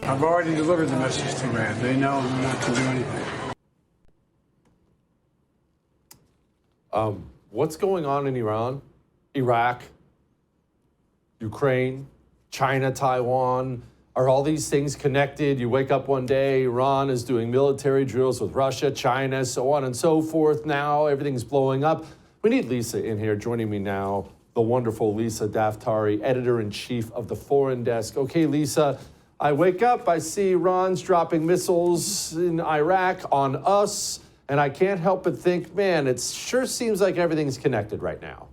I've already delivered the message to Iran. They know not to do anything. What's going on in Iran, Iraq, Ukraine, China, Taiwan? Are all these things connected? You wake up one day, Iran is doing military drills with Russia, China, so on and so forth. Now everything's blowing up. We need Lisa in here joining me now, the wonderful Lisa Daftari, editor-in-chief of the Foreign Desk. Okay, Lisa, I wake up, I see Iran's dropping missiles in Iraq on us, and I can't help but think, man, it sure seems like everything's connected right now.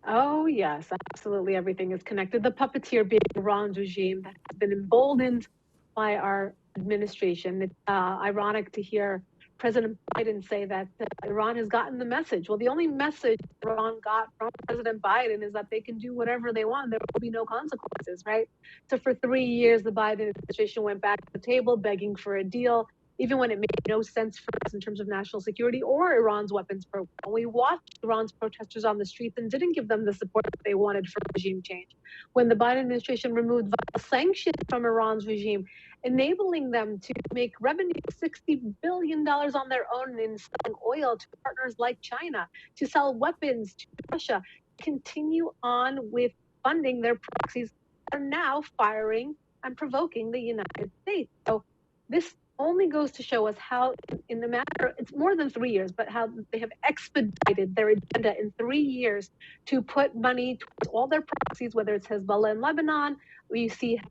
Oh, yes, absolutely. Everything is connected. The puppeteer being Iran's regime that has been emboldened by our administration. It's ironic to hear President Biden say that Iran has gotten the message. Well, the only message Iran got from President Biden is that they can do whatever they want. There will be no consequences, right? So for 3 years, the Biden administration went back to the table begging for a deal, even when it made no sense for us in terms of national security or Iran's weapons program. We watched Iran's protesters on the streets and didn't give them the support that they wanted for regime change. When the Biden administration removed sanctions from Iran's regime, enabling them to make revenue $60 billion on their own in selling oil to partners like China, to sell weapons to Russia, continue on with funding their proxies, are now firing and provoking the United States. So this only goes to show us how in the matter, it's more than 3 years, but how they have expedited their agenda in 3 years to put money towards all their proxies, whether it's Hezbollah in Lebanon, we see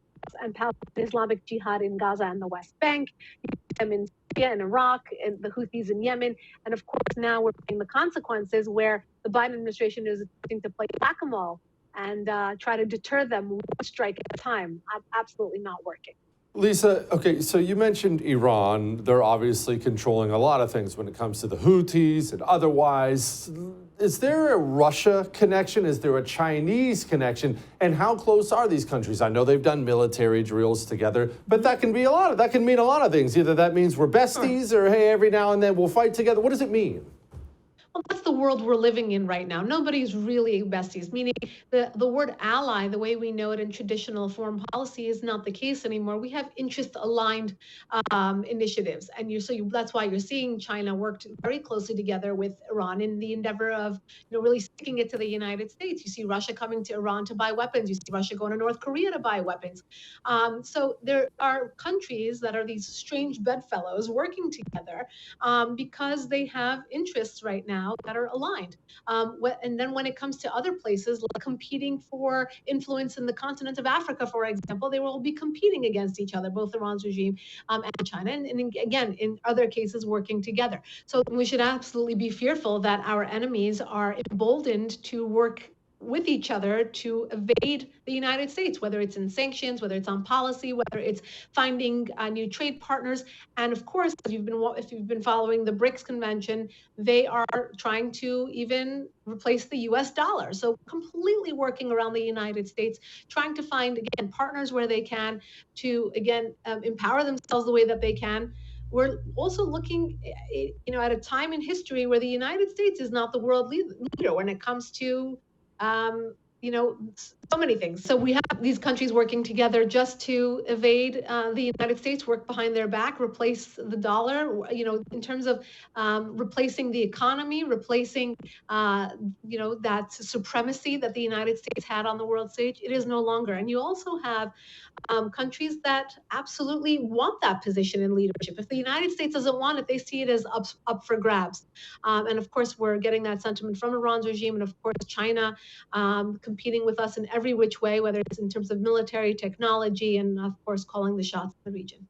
and Palestinian Islamic Jihad in Gaza and the West Bank, you see them in Syria and Iraq, and the Houthis in Yemen, and of course now we're seeing the consequences where the Biden administration is attempting to play whack-a-mole and try to deter them one strike at a time. Absolutely not working. Lisa, okay, so you mentioned Iran. They're obviously controlling a lot of things when it comes to the Houthis and otherwise. Is there a Russia connection? Is there a Chinese connection? And how close are these countries? I know they've done military drills together, but that can mean a lot of things. Either that means we're besties or, hey, every now and then we'll fight together. What does it mean? Well, that's the world we're living in right now. Nobody's really besties, meaning the word ally, the way we know it in traditional foreign policy, is not the case anymore. We have interest-aligned initiatives, and that's why you're seeing China work very closely together with Iran in the endeavor of really sticking it to the United States. You see Russia coming to Iran to buy weapons. You see Russia going to North Korea to buy weapons. So there are countries that are these strange bedfellows working together because they have interests right now that are aligned. And then when it comes to other places, like competing for influence in the continent of Africa, for example, they will be competing against each other, both Iran's regime and China, and again, in other cases, working together. So we should absolutely be fearful that our enemies are emboldened to work with each other to evade the United States, whether it's in sanctions, whether it's on policy, whether it's finding new trade partners. And of course, if you've been following the BRICS convention, they are trying to even replace the US dollar. So completely working around the United States, trying to find, again, partners where they can to, again, empower themselves the way that they can. We're also looking, at a time in history where the United States is not the world leader when it comes to so many things. So we have these countries working together just to evade the United States, work behind their back, replace the dollar, in terms of replacing the economy, replacing, that supremacy that the United States had on the world stage. It is no longer. And you also have countries that absolutely want that position in leadership. If the United States doesn't want it, they see it as up for grabs. And of course, we're getting that sentiment from Iran's regime, and of course, China competing with us in every which way, whether it's in terms of military technology and, of course, calling the shots in the region.